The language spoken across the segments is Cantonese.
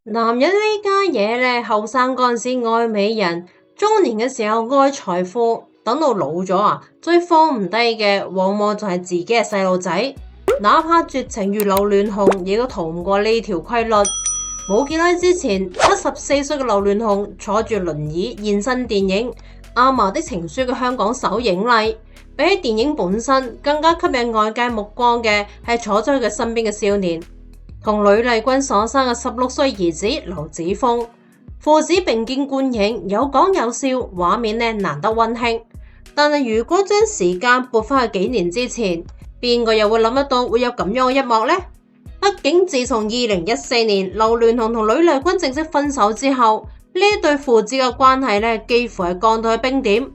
男人呢家嘢咧，後生嗰陣時愛美人，中年嘅時候愛財富，等到老咗啊，最放唔低嘅往往就係自己嘅細路仔。哪怕絕情如劉鑾雄，亦都逃唔過呢條規律。冇幾耐之前，74歲嘅劉鑾雄坐住輪椅現身電影《阿嫲的情書》嘅香港首映禮。比起電影本身，更加吸引外界目光嘅係坐咗佢嘅身邊嘅少年，同呂麗君所生嘅16歲兒子劉子峰。父子並肩觀影，有講有笑，畫面難得溫馨。但係如果將時間撥返去幾年之前，邊個又會諗得到會有咁樣嘅一幕呢？畢竟自從2014年劉鑾雄同呂麗君正式分手之後，呢一對父子嘅關係幾乎係降到去冰點。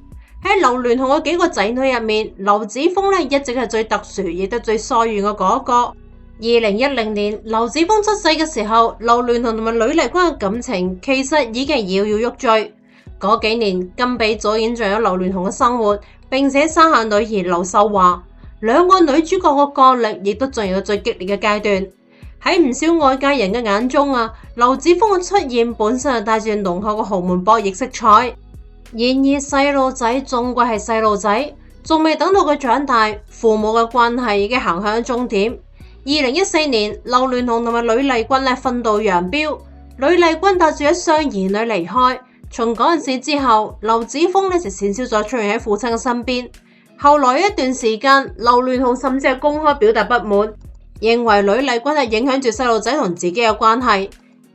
喺劉鑾雄嘅幾個仔女入面，劉子峰一直係最特殊亦都最疏遠嘅嗰一個。2010年劉子峰出世嘅時候，劉鑾雄同埋呂麗君嘅感情其實已經係搖搖欲墜。嗰幾年甘比早演咗劉鑾雄嘅生活，並且生下女兒劉秀華。兩個女主角嘅角力亦都進入到最激烈嘅階段。喺唔少外界人嘅眼中啊，劉子峰嘅出現本身係帶住濃厚嘅豪門博弈色彩。然而細路仔終歸係細路仔，仲未等到佢長大，父母嘅關係已經行向終點。2014年，劉鑾雄同埋呂麗君分道揚鑣，呂麗君帶住一雙兒女離開。從嗰陣時之後，劉子峰就鮮少再出現喺父親嘅身邊。後來一段時間，劉鑾雄甚至係公開表達不滿，認為呂麗君係影響住細路仔同自己嘅關係。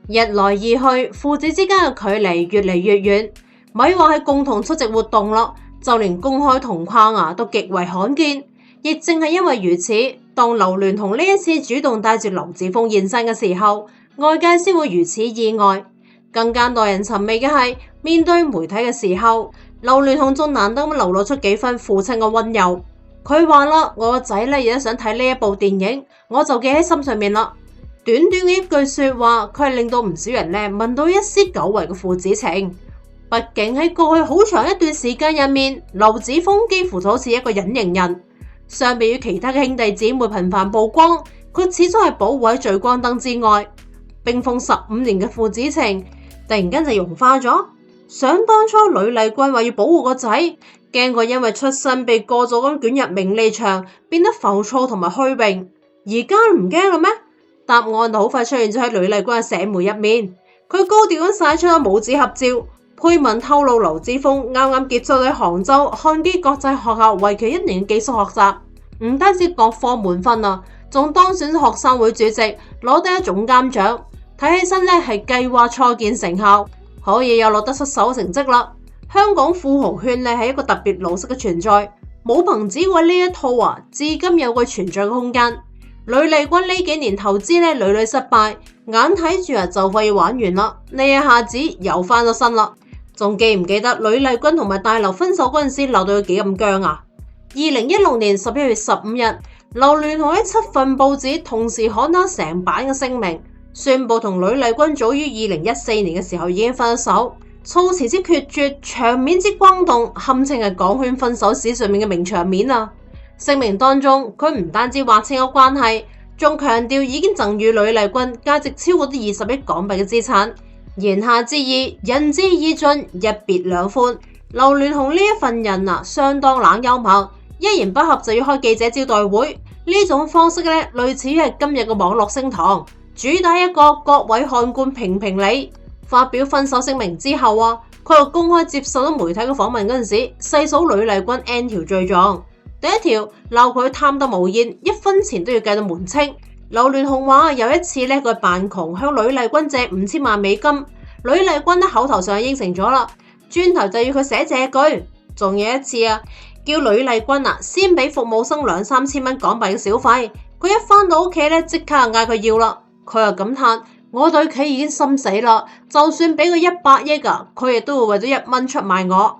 日來二去，父子之間嘅距離越嚟越遠，咪話係共同出席活動咯，就連公開同框都極為罕見。亦正係因為如此，當劉鑾雄呢一次主動帶住劉子峰現身嘅時候，外界先會如此意外。更加耐人尋味嘅係，面對媒體嘅時候，劉鑾雄仲難得咁流露出幾分父親嘅溫柔。佢話啦：我個仔而家想睇呢一部電影，我就記喺心上面啦。短短嘅一句說話，佢係令到唔少人聞到一絲久違嘅父子情。畢竟喺過去好長一段時間入面，劉子峰幾乎就好似一個隱形人。相比於其他嘅兄弟姊妹頻繁曝光，佢始終係保護喺聚光燈之外。冰封15年嘅父子情，突然間就融化咗。想當初呂麗君話要保護個仔，驚佢因為出身被過早咁捲入名利場，變得浮躁同埋虛榮。而家唔驚啦咩？答案就好快出現咗喺呂麗君嘅社媒入面。佢高調咁晒出咗母子合照，配文透露劉子峰啱啱結束喺杭州漢基國際學校為期1年嘅寄宿學習，唔單止各科滿分啊，仲當選學生會主席，攞得一總監獎。睇起身係計劃初見成效，可以又攞得出手成績啦。香港富豪圈係一個特別老式嘅存在，冇憑紙貴呢一套至今有個存在嘅空間。呂麗君呢幾年投資屢屢失敗，眼睇住就快要玩完啦，呢一下子又翻咗身啦。仲記唔記得呂麗君同埋大劉分手嗰陣時鬧到佢幾咁僵啊？2016年11月15日，劉鑾雄喺7份報紙同時刊登成版嘅聲明，宣布同呂麗君早於2014年嘅時候已經分手，措辭之決絕，場面之轟動，堪稱係港圈分手史上面嘅名場面啊！聲明當中，佢唔單止劃清咗關係，仲強調已經贈予呂麗君價值超過啲20億港幣嘅資產。言下之意，仁至義盡，一別兩寬。劉鑾雄呢一份人相當冷幽默，一言不合就要開記者招待會，呢種方式類似於係今日嘅網絡升堂，主打一個各位看官評評理。發表分手聲明之後佢又公開接受咗媒體嘅訪問嗰陣時，細數呂麗君 N 條罪狀。第一條鬧佢貪得無厭，1分錢都要計到門清。劉鑾雄話有一次佢扮窮向呂麗君借5000萬美金，呂麗君口頭上應承咗啦，轉頭就要佢寫借據。仲有一次叫呂麗君先俾服務生2-3千蚊港幣嘅小費，佢一返到屋企即刻嗌佢要啦。佢又感嘆：我對佢已經心死啦，就算俾佢100億佢亦都會為咗1蚊出賣我。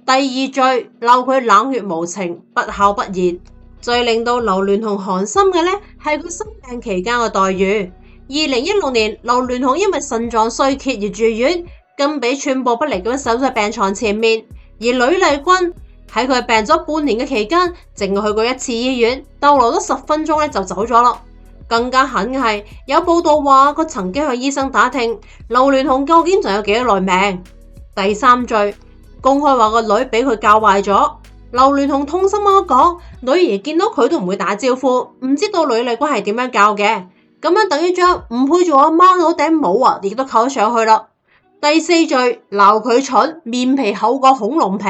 第二罪鬧佢冷血無情、不孝不義。最令到劉鑾雄寒心嘅係佢生病期間嘅待遇。2016年，劉鑾雄因為腎臟衰竭而住院，甘比寸步不離咁守在病床前面。而呂麗君喺佢病咗半年嘅期間，淨係去過1次醫院，逗留咗10分鐘就走咗啦。更加狠係有報道話佢曾經向醫生打聽劉鑾雄究竟仲有幾多耐命。第三罪，公開話個女俾佢教壞咗。劉鑾雄痛心咁講，女兒見到佢都唔會打招呼，唔知道呂麗君係點樣教嘅，咁樣等於將唔配做阿媽嗰頂帽啊，亦都扣咗上去啦。第四罪，鬧佢蠢，面皮厚過恐龍皮。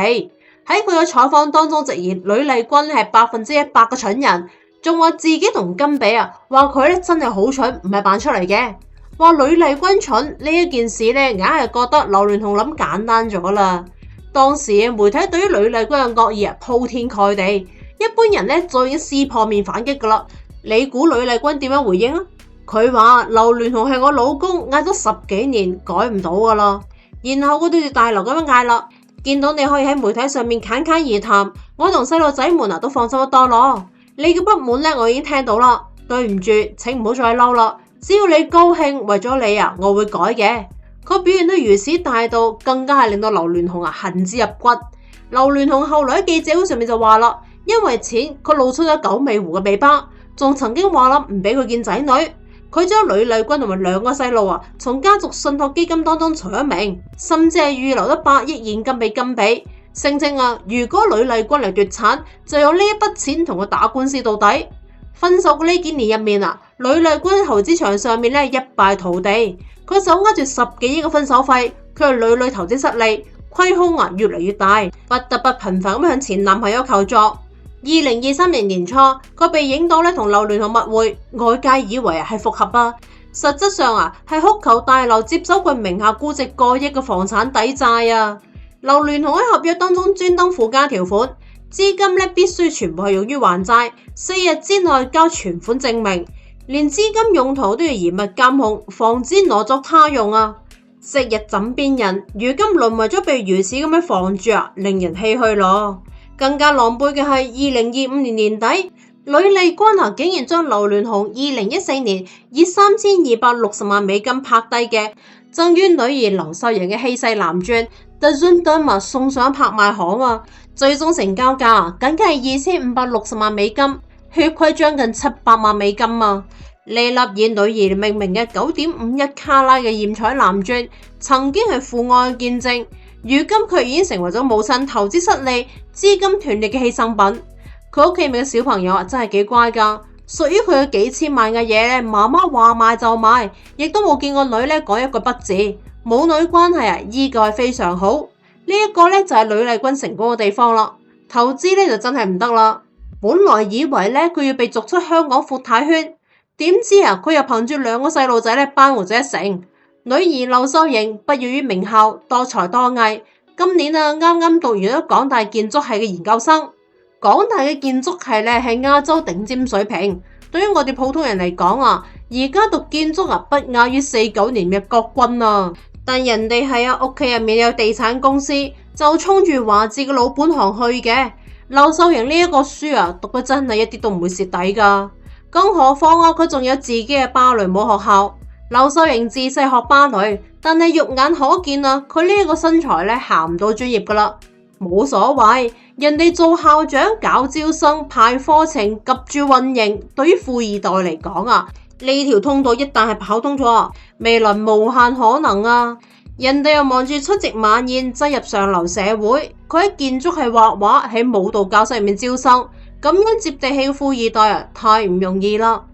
喺佢嘅採訪當中直言呂麗君係100%嘅蠢人，仲話自己同金比啊，話佢咧真係好蠢，唔係扮出嚟嘅。話呂麗君蠢呢一件事咧，硬係覺得劉鑾雄諗簡單咗啦。當時嘅媒體對於呂麗君嘅惡意鋪天蓋地，一般人咧就已經撕破面反擊噶啦。你估呂麗君點樣回應啊？佢話劉鑾雄係我老公，嗌咗10幾年改唔到噶啦。然後佢對住大劉咁樣嗌啦，見到你可以喺媒體上面侃侃而談，我同細路仔們啊都放心得多咯。你嘅不滿咧我已經聽到啦，對唔住，請唔好再嬲啦。只要你高興，為咗你啊，我會改嘅。佢表現得如此大度，更加係令到劉鑾雄啊恨之入骨。劉鑾雄後來喺記者會上面就話啦，因為錢，佢露出咗九尾狐嘅尾巴，仲曾經話啦唔俾佢見仔女。佢將呂麗君同埋2個細路啊從家族信託基金當中除咗名，甚至係預留咗8億現金俾金比，聲稱啊如果呂麗君嚟奪產，就用呢一筆錢同佢打官司到底。分手嘅呢幾年入面啊，呂麗君投資場上面咧一敗塗地。佢手握住10幾億嘅分手費，佢係屢投資失利，虧空啊越嚟越大，不得不頻繁咁向前男朋友求助。2023年年初，佢被影到咧同劉鑾雄密會，外界以為係復合啊，實質上啊係哭求大劉接手佢名下估值過億嘅房產抵債啊。劉鑾雄喺合約當中專登附加條款，資金咧必須全部係用於還債，4日之內交存款證明。連資金用途都要嚴密監控，防止挪作他用啊！昔日枕邊人，如今淪為咗被如此咁樣防住啊，令人唏噓咯。更加狼狽嘅係2025年年底，呂麗君啊竟然將劉鑾雄2014年以3260萬美金拍低嘅贈予女兒劉秀瑩嘅氣勢男鑽 The Zundama 送上拍賣行啊，最終成交價僅僅係2560萬美金。血虧將近700萬美金啊！呢粒以女兒命名嘅9.51卡拉嘅艷彩藍鑽，曾經係父愛嘅見證，如今卻已經成為咗母親投資失利、資金斷裂嘅犧牲品。佢屋企面嘅小朋友啊，真係幾乖噶，屬於佢嘅幾千萬嘅嘢咧，媽媽話賣就賣，亦都冇見過女咧講一句不字。母女關係啊，依舊係非常好。呢一個咧就係呂麗君成功嘅地方啦。投資咧就真係唔得啦。本來以為咧佢要被逐出香港闊太圈，點知啊佢又憑住2個細路仔咧扳回咗一城。女兒劉秀瑩畢業於名校，多才多藝。今年啊啱啱讀完咗港大建築系嘅研究生。港大嘅建築系咧係亞洲頂尖水平，對於我哋普通人嚟講啊，而家讀建築啊不亞於49年嘅國軍啊。但人哋係啊屋企入面有地產公司，就衝住華智嘅老本行去嘅。劉秀瑩呢一個書啊，讀得真係一啲都唔會蝕底噶。更何況啊，佢仲有自己嘅芭蕾舞學校。劉秀瑩自細學芭蕾，但係肉眼可見啊，佢呢一個身材咧行唔到專業噶啦。冇所謂，人哋做校長搞招生派課程及住運營，對於富二代嚟講啊，呢條通道一旦係跑通咗，未來無限可能啊！人哋又忙住出席晚宴，擠入上流社會。佢喺建築系畫畫，喺舞蹈教室入面招生，咁樣接地氣嘅富二代啊，太唔容易啦。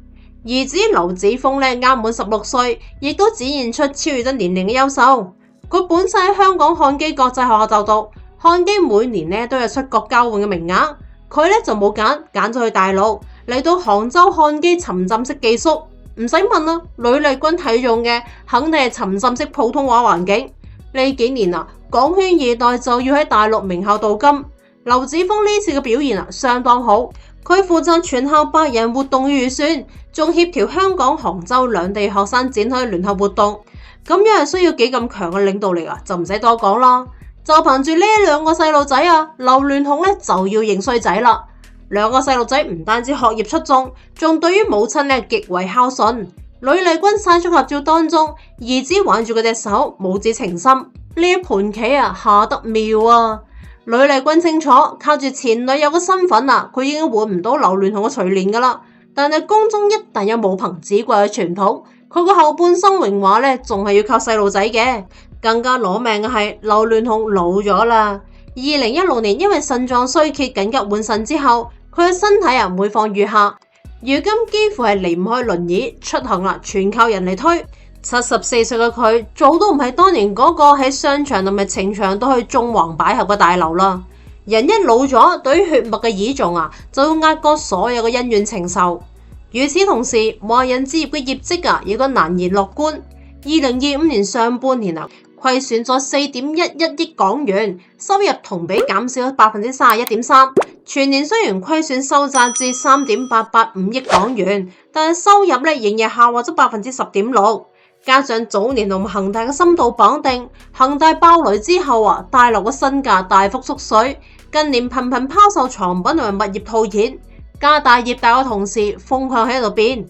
兒子劉子峰咧啱滿16歲，亦都展現出超越咗年齡嘅優秀。佢本身喺香港漢基國際學校就讀，漢基每年咧都有出國交換嘅名額，佢咧就冇揀咗去大陸，嚟到杭州漢基沉浸式寄宿。唔使問啦，呂麗君睇中嘅肯定係沉浸式普通話環境。呢幾年啊，港圈二代就要喺大陸名校鍍金。劉子峰呢次嘅表現啊，相當好。佢負責全校8人活動預算，仲協調香港、杭州兩地學生展開聯合活動。咁樣係需要幾咁強嘅領導力啊，就唔使多講啦。就憑住呢2個細路仔啊，劉鑾雄咧就要認衰仔啦。2個細路仔唔單止學業出眾，仲對於母親咧極為孝順。呂麗君晒出合照當中，兒子挽住佢隻手，母子情深。呢一盤棋啊下得妙啊！呂麗君清楚，靠住前女友嘅身份啊，佢已經換唔到劉鑾雄嘅隨蓮噶啦。但係宮中一旦有母憑子貴嘅傳統，佢個後半生榮華咧，仲係要靠細路仔嘅。更加攞命嘅係劉鑾雄老咗啦。2016年因為腎臟衰竭緊急換腎之後，佢嘅身體每況愈下，如今幾乎係離唔開輪椅出行啦，全靠人嚟推。74歲嘅佢做都唔係當年嗰個喺商場同埋情場都去縱橫捭闔嘅大劉啦。人一老咗，對於血脈嘅倚重就要壓過所有嘅恩怨情仇。與此同時，華人置業嘅業績亦都難言樂觀。2025年上半年虧損咗4.11億港元，收入同比減少咗31.3%。全年雖然虧損收窄至3.885億港元，但係收入仍然下滑咗10.6%。加上早年同恒大嘅深度綁定，恒大爆雷之後大劉嘅身價大幅縮水，近年頻頻拋售藏品同埋物業套現，家大業大嘅同時風向喺度變，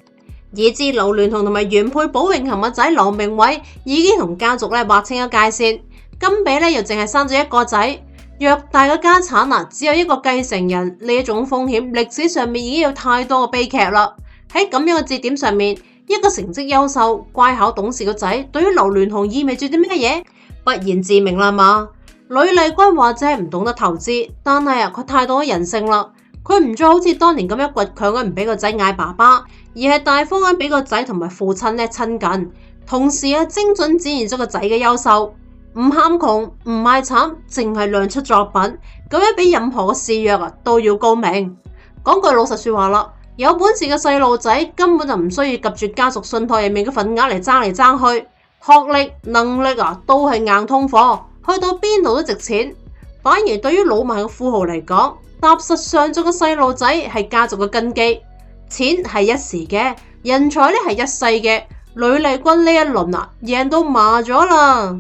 以致劉鑾雄同埋原配寶詠琴嘅仔劉鳴煒已經同家族劃清咗界線，甘比又淨係生咗一個仔，偌大嘅家產只有一個繼承人，呢一種風險歷史上面已經有太多嘅悲劇啦。喺咁樣嘅節點上面，一個成績優秀、乖巧懂事嘅仔，對於劉鑾雄意味住啲咩嘢？不言自明啦嘛。呂麗君或者唔懂得投資，但係佢太多人性啦。佢唔再好似當年咁樣倔強咁唔俾個仔嗌爸爸，而係大方咁俾個仔同埋父親親近，同時精準展現咗個仔嘅優秀，唔喊窮，唔賣慘，淨係亮出作品，咁樣比任何嘅示弱都要高明。講句老實說話啦。有本事嘅細路仔根本就唔需要及住家族信託入面嘅份額嚟爭嚟爭去，學歷能力都係硬通貨，去到邊度都值錢。反而對於老邁嘅富豪嚟講，踏實上進嘅細路仔係家族嘅根基，錢係一時嘅，人才係一世嘅。呂麗君呢一輪贏到麻咗啦。